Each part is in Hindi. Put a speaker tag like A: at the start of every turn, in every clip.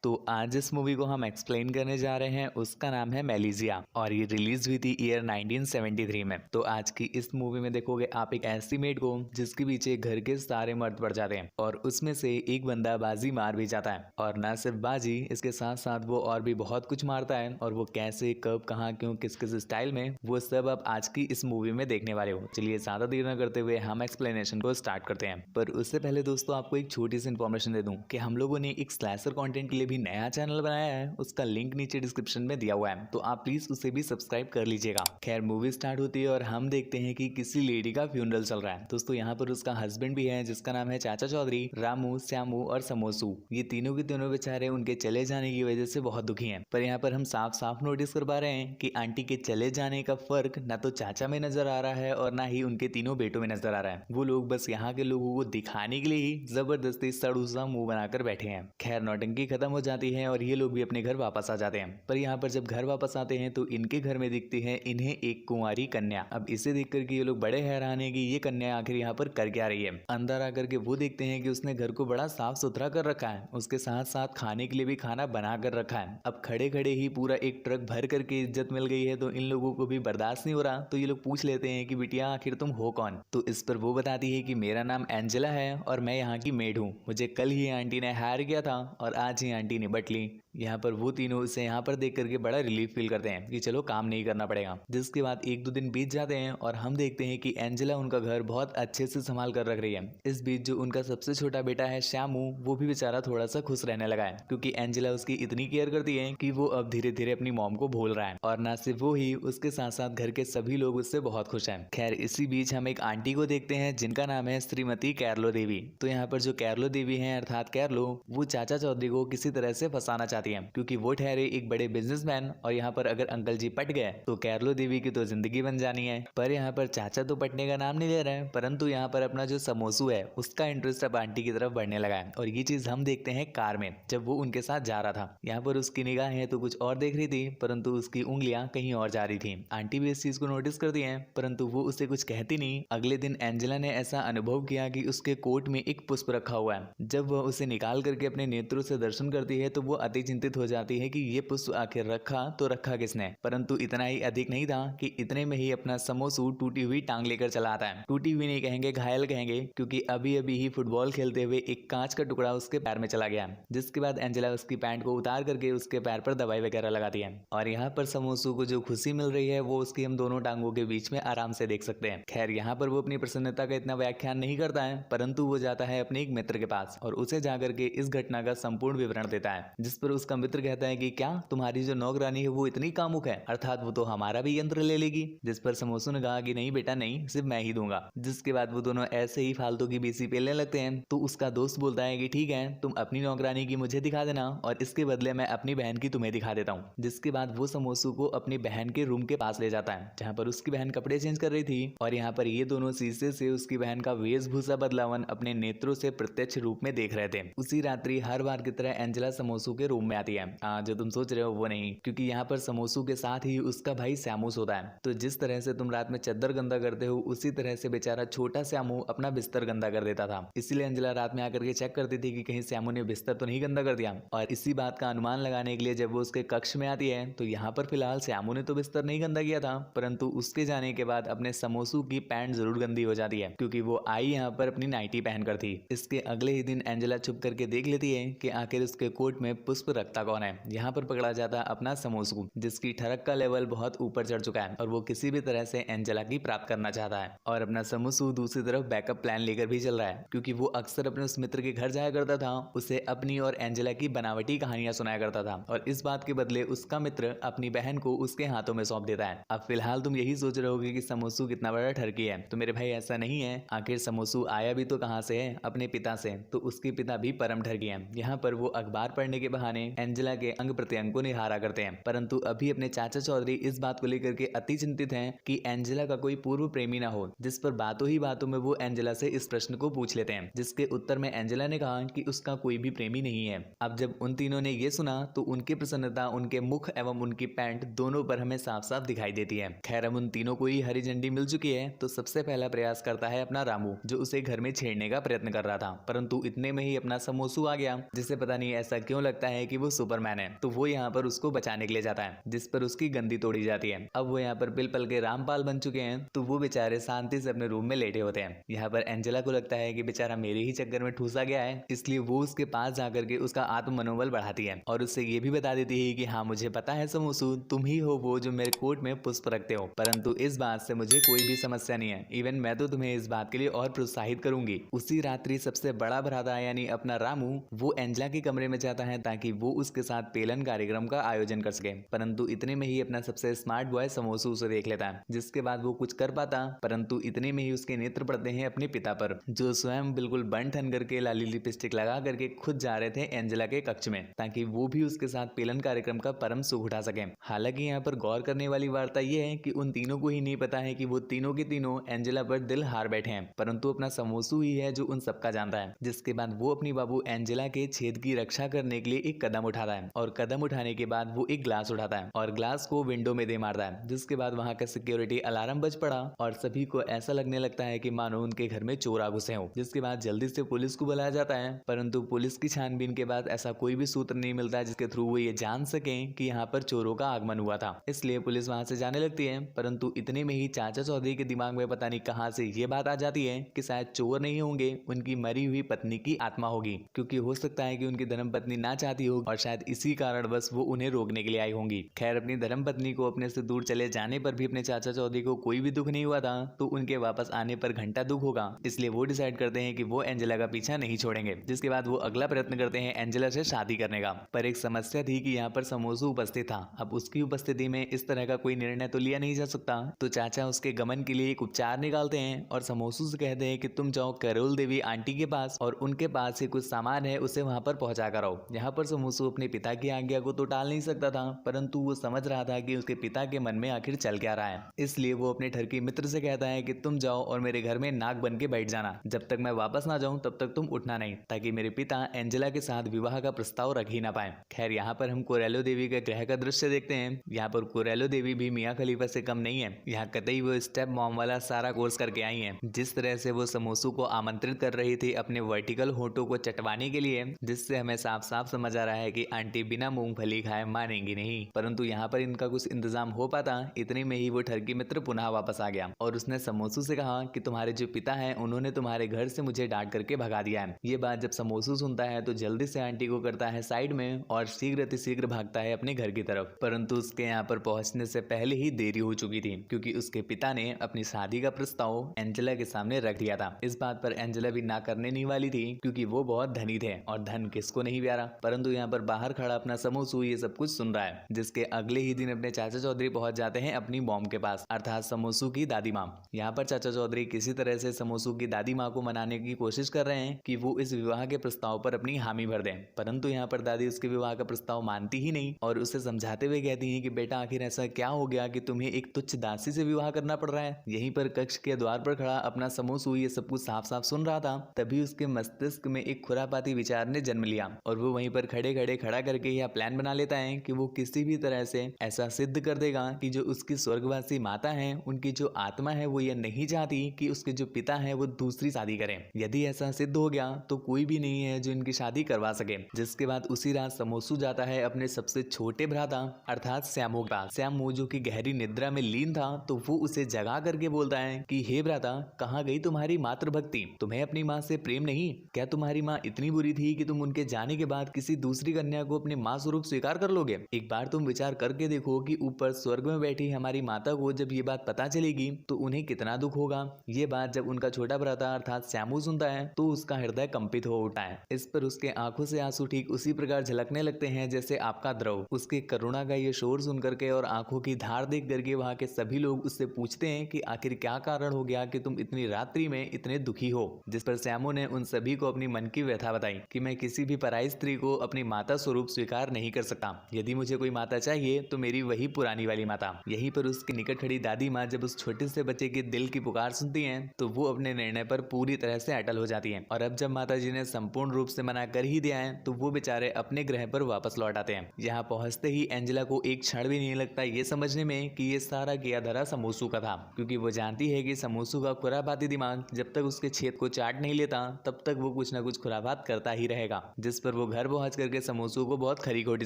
A: तो आज जिस मूवी को हम एक्सप्लेन करने जा रहे हैं उसका नाम है मेलिजिया और ये रिलीज हुई थी ईयर 1973 में। तो आज की इस मूवी में देखोगे आप एक ऐसी मेड को जिसके पीछे घर के सारे मर्द पड़ जाते हैं और उसमें से एक बंदा बाजी मार भी जाता है। और ना सिर्फ बाजी, इसके साथ साथ वो और भी बहुत कुछ मारता है और वो कैसे, कब, कहाँ, क्यों, किस किस स्टाइल में, वो सब आप आज की इस मूवी में देखने वाले हो। चलिए ज्यादा देर न करते हुए हम एक्सप्लेनेशन को स्टार्ट करते हैं। पर उससे पहले दोस्तों आपको एक छोटी सी इन्फॉर्मेशन दे दूं कि हम लोगों ने एक स्लैशर कंटेंट के लिए भी नया चैनल बनाया है, उसका लिंक नीचे डिस्क्रिप्शन में दिया हुआ है, तो आप प्लीज उसे भी सब्सक्राइब कर लीजिएगा। खैर मूवी स्टार्ट होती है और हम देखते हैं कि किसी लेडी का फ्यूनरल चल रहा है। दोस्तों यहाँ पर उसका हस्बैंड भी है जिसका नाम है चाचा चौधरी, रामू, श्यामू और समोसू। ये तीनों के तीनों बेचारे उनके चले जाने की वजह से बहुत दुखी हैं। पर यहाँ पर हम साफ साफ नोटिस कर पा रहे हैं कि आंटी के चले जाने का फर्क ना तो चाचा में नजर आ रहा है और ना ही उनके तीनों बेटों में नजर आ रहा है। वो लोग बस यहाँ के लोगों को दिखाने के लिए ही जबरदस्ती सड़ूसा मुंह बनाकर बैठे हैं। खैर नौटंकी खत्म हो जाती है और ये लोग भी अपने घर वापस आ जाते हैं। पर यहाँ पर जब घर वापस आते हैं तो इनके घर में दिखती है इन्हें एक कुंवारी कन्या। अब इसे देख करके ये लोग बड़े हैरान है कि ये कन्या आखिर यहाँ पर कर क्या रही है। अंदर आकर के वो देखते हैं कि उसने घर को बड़ा साफ सुथरा कर रखा है, उसके साथ साथ खाने के लिए भी खाना बना कर रखा है। अब खड़े खड़े ही पूरा एक ट्रक भर करके इज्जत मिल गई है तो इन लोगों को भी बर्दाश्त नहीं हो रहा। तो ये लोग पूछ लेते हैं कि बिटिया आखिर तुम हो कौन। तो इस पर वो बताती है कि मेरा नाम एंजेला है और मैं यहाँ की मेड हूँ। मुझे कल ही आंटी ने हायर किया था और आज ही आंटी ने बट ली। यहाँ पर वो तीनों इसे यहाँ पर देख करके बड़ा रिलीफ फील करते हैं कि चलो काम नहीं करना पड़ेगा। जिसके बाद एक दो दिन बीत जाते हैं और हम देखते हैं कि एंजेला उनका घर बहुत अच्छे से संभाल कर रख रही है। इस बीच जो उनका सबसे छोटा बेटा है श्यामू, वो भी बेचारा थोड़ा सा खुश रहने लगा है क्योंकि एंजेला उसकी इतनी केयर करती है कि वो अब धीरे धीरे अपनी मॉम को भूल रहा है। और ना सिर्फ वो ही, उसके साथ साथ घर के सभी लोग उससे बहुत खुश हैं। खैर इसी बीच हम एक आंटी को देखते हैं जिनका नाम है श्रीमती कैरलो देवी। तो यहाँ पर जो कैरलो देवी है अर्थात कैरलो, वो चाचा चौधरी को किसी तरह से फंसाना चाहती है क्योंकि वो ठहरे एक बड़े बिजनेसमैन और यहाँ पर अगर अंकल जी पट गए तो कैरलो देवी की तो जिंदगी बन जानी है। पर यहाँ पर चाचा तो पटने का नाम नहीं ले रहे हैं, परंतु यहाँ पर अपना जो समोसू है उसका इंटरेस्ट अब आंटी की तरफ बढ़ने लगा है। और ये चीज हम देखते हैं कार में जब वो उनके साथ जा रहा था। यहाँ पर उसकी निगाहें तो कुछ और देख रही थी परंतु उसकी उंगलियां कहीं और जा रही थी। आंटी भी इस चीज को नोटिस करती है परंतु वो उसे कुछ कहती नहीं। अगले दिन एंजेला ने ऐसा अनुभव किया कि उसके कोट में एक पुष्प रखा हुआ है। जब वह उसे निकाल करके अपने नेत्रों से दर्शन करती है तो वो अति चिंतित हो जाती है कि ये पुष्प आखिर रखा तो रखा किसने। परंतु इतना ही अधिक नहीं था कि इतने में ही अपना समोसू टूटी हुई टांग लेकर चला आता है। टूटी हुई नहीं कहेंगे, घायल कहेंगे, क्योंकि अभी अभी ही फुटबॉल खेलते हुए एक कांच का टुकड़ा उसके पैर में चला गया। जिसके बाद एंजेला उसकी पैंट को उतार करके उसके पैर पर दवाई वगैरह लगाती है और यहाँ पर समोसू को जो खुशी मिल रही है वो उसकी हम दोनों टांगों के बीच में आराम से देख सकते हैं। खैर यहाँ पर वो अपनी प्रसन्नता का इतना व्याख्यान नहीं करता है परंतु वो जाता है अपने एक मित्र के पास और उसे जाकर के इस घटना का संपूर्ण विवरण देता है। जिस पर उसका मित्र कहता है कि क्या तुम्हारी जो नौकरानी है वो इतनी कामुक है, अर्थात वो तो हमारा भी यंत्र ले लेगी। जिस पर समोसू ने कहा कि नहीं बेटा नहीं, सिर्फ मैं ही दूंगा। जिसके बाद वो दोनों ऐसे ही फालतू की बीसी पेलने लगते हैं। तो उसका दोस्त बोलता है कि ठीक है तुम अपनी नौकरानी की मुझे दिखा देना और इसके बदले मैं अपनी बहन की तुम्हें दिखा देता हूँ। जिसके बाद वो समोसू को अपनी बहन के रूम के पास ले जाता है जहाँ पर उसकी बहन कपड़े चेंज कर रही थी और यहाँ पर ये दोनों शीशे से उसकी बहन का वेशभूषा बदलावन अपने नेत्रों से प्रत्यक्ष रूप में देख रहे थे। उसी रात्रि हर बार की तरह एंजेला समोसू के रूम में आती है। जो तुम सोच रहे हो वो नहीं, क्योंकि यहाँ पर समोसू के साथ ही उसका भाई श्यामू सोता है। तो जिस तरह से तुम रात में चद्दर गंदा करते हो उसी तरह से बेचारा छोटा श्यामू अपना बिस्तर गंदा कर देता था। इसीलिए अंजला रात में आकर के चेक करती थी कि कहीं श्यामू ने बिस्तर तो नहीं गंदा कर दिया। और इसी बात का अनुमान लगाने के लिए जब वो उसके कक्ष में आती है तो यहाँ पर फिलहाल श्यामू ने तो बिस्तर नहीं गंदा किया था परंतु उसके जाने के बाद अपने समोसू की पैंट जरूर गंदी हो जाती है क्योंकि वो आई यहाँ पर अपनी नाइटी पहनकर थी। इसके अगले ही दिन एंजेला छुप करके देख लेती है कि आखिर उसके कोट में पुष्प रखता कौन है। यहाँ पर पकड़ा जाता अपना समोसू जिसकी ठरक का लेवल बहुत ऊपर चढ़ चुका है और वो किसी भी तरह से एंजेला की प्राप्त करना चाहता है। और अपना समोसू दूसरी तरफ बैकअप प्लान लेकर भी चल रहा है क्योंकि वो अक्सर अपने उस मित्र के घर जाया करता था, उसे अपनी और एंजेला की बनावटी कहानियां सुनाया करता था और इस बात के बदले उसका मित्र अपनी बहन को उसके हाथों में सौंप देता है। अब फिलहाल तुम यही सोच रहे होगे कि समोसू कितना बड़ा ठरकी है, तो मेरे भाई ऐसा नहीं है। आखिर समोसू आया भी तो कहां से है, अपने पिता से। तो उसके पिता भी परम ठरकी हैं। यहाँ पर वो अखबार पढ़ने के बहाने एंजेला के अंग प्रत्यंग को निहारा करते हैं परंतु अभी अपने चाचा चौधरी इस बात को लेकर के अति चिंतित हैं कि एंजेला का कोई पूर्व प्रेमी ना हो। जिस पर बातों ही बातों में वो एंजेला से इस प्रश्न को पूछ लेते हैं जिसके उत्तर में एंजेला ने कहा कि उसका कोई भी प्रेमी नहीं है। अब जब उन तीनों ने ये सुना तो उनकी प्रसन्नता उनके मुख एवं उनकी पैंट दोनों पर हमें साफ साफ दिखाई देती है। खैर अब उन तीनों को ही हरी झंडी मिल चुकी है तो सबसे पहला प्रयास करता है अपना रामू जो उसे घर में छेड़ने का प्रयत्न कर रहा था परंतु इतने में ही अपना समोसू आ गया जिसे पता नहीं ऐसा ऐसा क्यों लगता है कि वो सुपरमैन है। तो वो यहाँ पर उसको बचाने के लिए जाता है, जिस पर उसकी गंदी तोड़ी जाती है। अब वो यहाँ पर पिल पल के रामपाल बन चुके हैं, तो वो बेचारे शांति से अपने रूम में लेटे होते हैं। यहाँ पर एंजेला को लगता है कि बेचारा मेरे ही चक्कर में ठूसा गया है, इसलिए वो उसके पास जाकर के उसका आत्म मनोबल बढ़ाती है और उससे ये भी बता देती है कि हाँ, मुझे पता है समोसू, तुम ही हो वो जो मेरे कोट में पुष्प रखते हो, परंतु इस बात से मुझे कोई भी समस्या नहीं है। इवन मैं तो तुम्हें इस बात के लिए और प्रोत्साहित करूंगी। उसी रात्रि सबसे बड़ा भ्राता यानी अपना रामू वो एंजेला के कमरे में जाता है ताकि वो उसके साथ पेलन कार्यक्रम का आयोजन कर सके, परंतु इतने में ही अपना सबसे स्मार्ट बॉय समोसू उसे देख लेता है, जिसके बाद वो कुछ कर पाता, परंतु इतने में ही उसके नेत्र पड़ते हैं अपने पिता पर, जो स्वयं बिल्कुल बन ठन करके लाली लिपस्टिक लगा करके खुद जा रहे थे एंजेला के कक्ष में ताकि वो भी उसके साथ पेलन कार्यक्रम का परम सुख उठा सके। हालांकि यहाँ पर गौर करने वाली वार्ता यह है कि उन तीनों को ही नहीं पता है कि वो तीनों के तीनों एंजेला पर दिल हार बैठे हैं, परंतु अपना समोसू ही है जो उन सबका जानता है। जिसके बाद वो अपनी बाबू एंजेला के छेद की रक्षा करने के लिए एक कदम उठाता है और कदम उठाने के बाद वो एक ग्लास उठाता है और ग्लास को विंडो में दे मारता है, जिसके बाद वहां का सिक्योरिटी अलार्म बज पड़ा और सभी को ऐसा लगने लगता है कि मानो उनके घर में चोर आ घुसे हो। जिसके बाद जल्दी से पुलिस को बुलाया जाता है, परंतु पुलिस की छानबीन के बाद ऐसा कोई भी सूत्र नहीं मिलता है जिसके थ्रू वो ये जान सके कि यहाँ पर चोरों का आगमन हुआ था। इसलिए पुलिस वहां से जाने लगती है, परंतु इतने में ही चाचा चौधरी के दिमाग में पता नहीं कहां से ये बात आ जाती है कि शायद चोर नहीं होंगे, उनकी मरी हुई पत्नी की आत्मा होगी, क्योंकि हो सकता है कि उनकी धर्म पत्नी ना चाहती हो और शायद इसी कारण बस वो उन्हें रोकने के लिए आई होंगी। खैर, अपनी धर्म पत्नी को अपने से दूर चले जाने पर भी अपने चाचा चौधरी को कोई भी दुख नहीं हुआ था, तो उनके वापस आने पर घंटा दुख होगा, इसलिए वो डिसाइड करते हैं कि वो एंजेला का पीछा नहीं छोड़ेंगे। जिसके बाद वो अगला प्रयत्न करते हैं एंजेला से शादी करने का, पर एक समस्या थी कि यहाँ पर समोसू उपस्थित था। अब उसकी उपस्थिति में इस तरह का कोई निर्णय तो लिया नहीं जा सकता, तो चाचा उसके गमन के लिए एक उपचार निकालते हैं और समोसू से कहते हैं कि तुम जाओ करोल देवी आंटी के पास और उनके पास से कुछ सामान है उसे वहां पर पहुंचा कर आओ। यहाँ पर समोसू अपने पिता की आज्ञा को तो टाल नहीं सकता था, परंतु वो समझ रहा था कि उसके पिता के मन में आखिर चल क्या रहा है, इसलिए वो अपने ठरकी मित्र से कहता है कि तुम जाओ और मेरे घर में नाक बन के बैठ जाना, जब तक मैं वापस ना जाऊं तब तक तुम उठना नहीं, ताकि मेरे पिता एंजेला के साथ विवाह का प्रस्ताव रख ही ना पाए। खैर, यहाँ पर हम कोरेलो देवी के ग्रह का दृश्य देखते हैं। यहाँ पर कोरेलो देवी भी मियां खलीफा से कम नहीं है, यहाँ कतई वो स्टेप मॉम वाला सारा कोर्स करके आई है। जिस तरह से वो समोसू को आमंत्रित कर रही थी अपने वर्टिकल होठों को चटवाने के लिए, जिससे हमें साफ साफ समझ आ रहा है कि आंटी बिना मूंगफली खाए मानेंगी नहीं, परंतु यहाँ पर इनका कुछ इंतजाम हो पाता, इतने में ही वो ठरकी मित्र पुनः वापस आ गया और उसने समोसू से कहा कि तुम्हारे जो पिता हैं उन्होंने तुम्हारे घर से मुझे डांट करके भगा दिया है। ये बात जब समोसू सुनता है तो जल्दी से आंटी को करता है साइड में और शीघ्र भागता है अपने घर की तरफ, परंतु उसके यहाँ पर पहुंचने से पहले ही देरी हो चुकी थी, क्योंकि उसके पिता ने अपनी शादी का प्रस्ताव एंजेला के सामने रख दिया था। इस बात पर एंजेला भी ना करने नहीं वाली थी, क्योंकि वो बहुत धनी थे और धन किसको नहीं प्यारा, परंतु यहाँ पर बाहर खड़ा अपना समोसू ये सब कुछ सुन रहा है। जिसके अगले ही दिन अपने चाचा चौधरी पहुंच जाते हैं अपनी मॉम के पास, अर्थात समोसू की दादी माँ। यहाँ पर चाचा चौधरी किसी तरह से समोसू की दादी माँ को मनाने की कोशिश कर रहे हैं कि वो इस विवाह के प्रस्ताव पर अपनी हामी भर दें, परंतु यहाँ पर दादी उसके विवाह का प्रस्ताव मानती ही नहीं और उसे समझाते हुए कहती है कि बेटा, आखिर ऐसा क्या हो गया कि तुम्हें एक तुच्छ दासी से विवाह करना पड़ रहा है। यहीं पर कक्ष के द्वार पर खड़ा अपना समोसू ये सब कुछ साफ साफ सुन रहा था, तभी उसके मस्तिष्क में एक खुरापाती विचार ने जन्म लिया और वो वहीं पर खड़े खड़ा करके यह प्लान बना लेता है कि वो किसी भी तरह से ऐसा सिद्ध कर देगा कि जो उसकी स्वर्गवासी माता है, उनकी जो आत्मा है, वो यह नहीं चाहती कि उसके जो पिता है वो दूसरी शादी करें। यदि ऐसा सिद्ध हो गया तो कोई भी नहीं है जो इनकी शादी करवा सके। जिसके बाद उसी रात समोसू जाता है अपने सबसे छोटे भ्राता अर्थात श्यामू के पास। श्यामू जो कि गहरी निद्रा में लीन था, तो वो उसे जगा करके बोलता है कि हे भ्राता, कहाँ गई तुम्हारी मातृभक्ति? तुम्हें अपनी माँ से प्रेम नहीं? क्या तुम्हारी माँ इतनी बुरी थी कि तुम उनके जाने के बाद किसी दूसरी कन्या को अपने माँ स्वरूप स्वीकार कर लोगे? एक बार तुम विचार करके देखो कि ऊपर स्वर्ग में बैठी हमारी माता को जब ये बात पता चलेगी तो उन्हें कितना दुख होगा। ये बात जब उनका छोटा भ्राता अर्थात श्यामू सुनता है तो उसका हृदय कंपित हो उठा है। इस पर उसके आंखों से आंसू ठीक उसी प्रकार झलकने लगते हैं जैसे आपका द्रव। उसके करुणा का ये शोर सुन करके और आंखों की धार देख करके वहाँ के सभी लोग उससे पूछते हैं कि आखिर क्या कारण हो गया कि तुम इतनी रात्रि में इतने दुखी हो। जिस पर श्यामू ने उन सभी को अपनी मन की व्यथा बताई कि मैं किसी भी पराई स्त्री को अपनी माता स्वरूप स्वीकार नहीं कर सकता। यदि मुझे कोई माता चाहिए तो मेरी वही पुरानी वाली माता। यहीं पर उसके निकट खड़ी दादी माँ जब उस छोटे से बच्चे के दिल की पुकार सुनती हैं तो वो अपने निर्णय पर पूरी तरह से अटल हो जाती हैं। और अब जब माता जी ने संपूर्ण रूप से मना कर ही दिया है तो वो बेचारे अपने ग्रह पर वापस लौट आते हैं। यहाँ पहुंचते ही एंजेला को एक क्षण भी नहीं लगता ये समझने में कि ये सारा किया धरा समोसू का था, क्योंकि वो जानती है कि समोसू का खुरापाती दिमाग जब तक उसके छेद को चाट नहीं लेता तब तक वो कुछ न कुछ खुरापात करता ही रहेगा। जिस पर वो वो घर पहुंच करके समोसू को बहुत खरी खोटी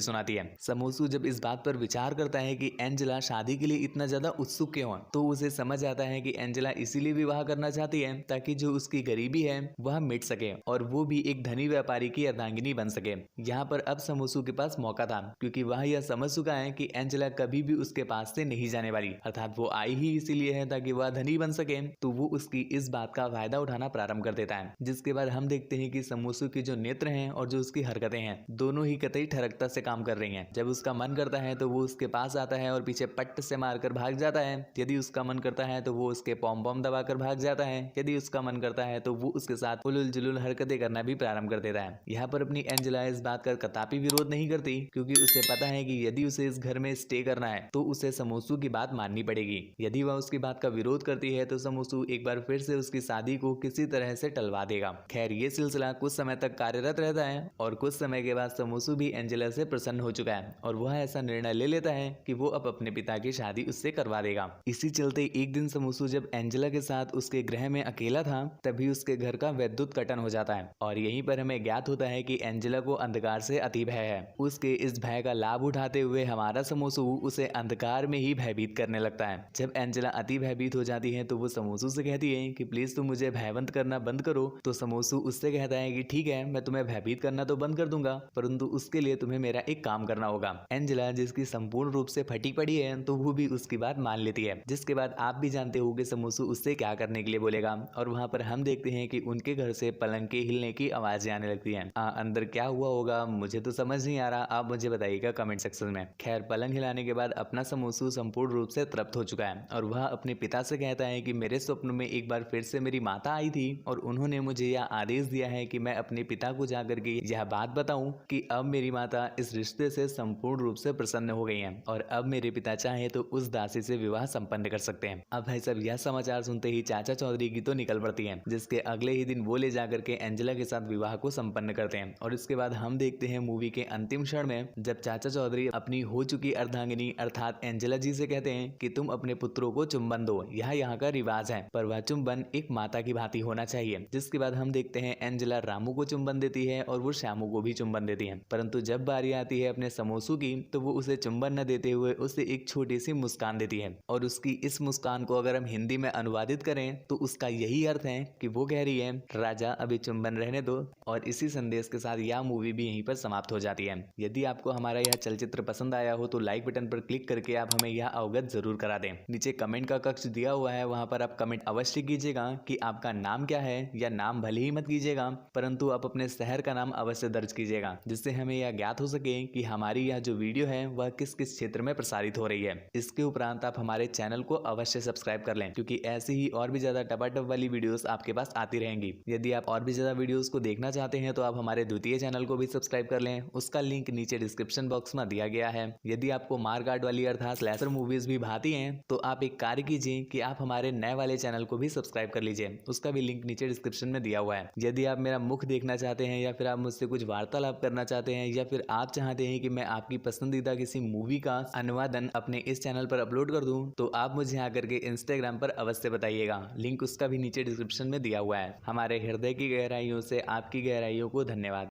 A: सुनाती है। समोसू जब इस बात पर विचार करता है कि एंजेला शादी के लिए इतना ज्यादा उत्सुक क्यों है, तो उसे समझ आता है कि एंजेला इसीलिए विवाह करना चाहती है ताकि जो उसकी गरीबी है वह मिट सके और वो भी एक धनी व्यापारी की अर्धांगिनी बन सके। यहाँ पर अब समोसू के पास मौका था, क्योंकि वह यह समझ चुका है कि एंजेला कभी भी उसके पास से नहीं जाने वाली, अर्थात वो आई ही इसीलिए है ताकि वह धनी बन सके। तो वो उसकी इस बात का फायदा उठाना प्रारंभ कर देता है, जिसके बाद हम देखते हैं कि समोसू के जो नेत्र हैं और जो उसकी हरकतें हैं दोनों ही कतई ठरकता से काम कर रही हैं। जब उसका मन करता है तो वो उसके पास आता है और पीछे पट्ट से मारकर भाग जाता है। यदि उसका मन करता है तो वो उसके पॉम पॉम दबाकर भाग जाता है। यदि उसका मन करता है तो वो उसके साथ उलुल जुलुल हरकतें करना भी प्रारंभ कर देता है। यहाँ पर अपनी एंजेला इस बात का कदापि विरोध नहीं करती, क्योंकि उसे पता है कि यदि उसे इस घर में स्टे करना है तो उसे समोसू की बात माननी पड़ेगी। यदि वह उसकी बात का विरोध करती है तो समोसू एक बार फिर से उसकी शादी को किसी तरह से टलवा देगा। खैर, ये सिलसिला कुछ समय तक कार्यरत रहता है और कुछ समय के बाद समोसू भी एंजेला से प्रसन्न हो चुका है और वह ऐसा निर्णय ले लेता है कि वो अब अपने पिता की शादी उससे करवा देगा। इसी चलते एक दिन समोसू जब एंजेला के साथ उसके गृह में अकेला था, तभी उसके घर का विद्युत कटन हो जाता है और यहीं पर हमें ज्ञात होता है कि एंजेला को अंधकार से अति भय है। उसके इस भय का लाभ उठाते हुए हमारा समोसू उसे अंधकार में ही भयभीत करने लगता है। जब एंजेला अति भयभीत हो जाती है तो वो समोसू से कहती है कि प्लीज तुम मुझे भयभंत करना बंद करो। तो समोसू उससे कहता है कि ठीक है, मैं तुम्हें भयभीत करना तो बंद कर दूंगा, परंतु उसके लिए तुम्हें मेरा एक काम करना होगा। एंजेला, जिसकी संपूर्ण रूप से फटी पड़ी है, तो वो भी उसकी बात मान लेती है, जिसके बाद आप भी जानते हो कि समोसू उससे क्या करने के लिए बोलेगा। और वहां पर हम देखते हैं कि उनके घर से पलंग के हिलने की आवाजें आने लगती हैं। अंदर क्या हुआ होगा मुझे तो समझ नहीं आ रहा, आप मुझे बताइएगा कमेंट सेक्शन में। खैर, पलंग हिलाने के बाद अपना समोसू संपूर्ण रूप से तृप्त हो चुका है और वह अपने पिता से कहता है कि मेरे स्वप्न में एक बार फिर से मेरी माता आई थी और उन्होंने मुझे यह आदेश दिया है कि मैं अपने पिता को जाकर के यह बात बताऊं कि अब मेरी माता इस रिश्ते से संपूर्ण रूप से प्रसन्न हो गई हैं और अब मेरे पिता चाहे तो उस दासी से विवाह संपन्न कर सकते हैं। अब भाई साहब, यह समाचार सुनते ही चाचा चौधरी की तो निकल पड़ती है, जिसके अगले ही दिन वो ले जाकर के एंजेला के साथ विवाह को संपन्न करते हैं। और इसके बाद हम देखते हैं मूवी के अंतिम क्षण में जब चाचा चौधरी अपनी हो चुकी अर्धांगिनी अर्थात एंजेला जी से कहते हैं कि तुम अपने पुत्रों को चुंबन दो, यह यहाँ का रिवाज है, पर वह चुंबन एक माता की भांति होना चाहिए। जिसके बाद हम देखते हैं एंजेला रामू को चुंबन देती है और वो श्यामू को भी चुंबन देती है, परंतु जब बारी आती है अपने समोसू की तो वो उसे चुंबन न देते हुए उसे एक छोटी सी मुस्कान देती है। और उसकी इस मुस्कान को अगर हम हिंदी में अनुवादित करें तो उसका यही अर्थ है कि वो कह रही है राजा अभी चुंबन रहने दो। और इसी संदेश के साथ यह मूवी भी यहीं पर समाप्त हो जाती है। यदि आपको हमारा यह चलचित्र पसंद आया हो तो लाइक बटन पर क्लिक करके आप हमें यह अवगत जरूर करा दें। नीचे कमेंट का कक्ष दिया हुआ है, वहां पर आप कमेंट अवश्य कीजिएगा कि आपका नाम क्या है, या नाम भले ही मत कीजिएगा परंतु आप अपने शहर का नाम अवश्य दर्ज कीजिएगा, जिससे हमें यह ज्ञात हो सके कि हमारी यह जो वीडियो है वह किस किस क्षेत्र में प्रसारित हो रही है। इसके उपरांत आप हमारे चैनल को अवश्य सब्सक्राइब कर लें, क्योंकि ऐसी ही और भी ज्यादा टपाटप वाली वीडियोस आपके पास आती रहेंगी। यदि आप और भी ज्यादा वीडियोस को देखना चाहते हैं तो आप हमारे द्वितीय चैनल को भी सब्सक्राइब कर लें, उसका लिंक नीचे डिस्क्रिप्शन बॉक्स में दिया गया है। यदि आपको मारकाट वाली अर्थात स्लैशर मूवीज भी भाती हैं तो आप एक कार्य कीजिए कि आप हमारे नए वाले चैनल को भी सब्सक्राइब कर लीजिए, उसका भी लिंक नीचे डिस्क्रिप्शन में दिया हुआ है। यदि आप मेरा मुख देखना चाहते हैं या फिर आप मुझसे कुछ वार्तालाप करना चाहते हैं या फिर आप चाहते हैं कि मैं आपकी पसंदीदा किसी मूवी का अनुवादन अपने इस चैनल पर अपलोड कर दूं, तो आप मुझे आकर के इंस्टाग्राम पर अवश्य बताइएगा, लिंक उसका भी नीचे डिस्क्रिप्शन में दिया हुआ है। हमारे हृदय की गहराइयों से आपकी गहराइयों को धन्यवाद।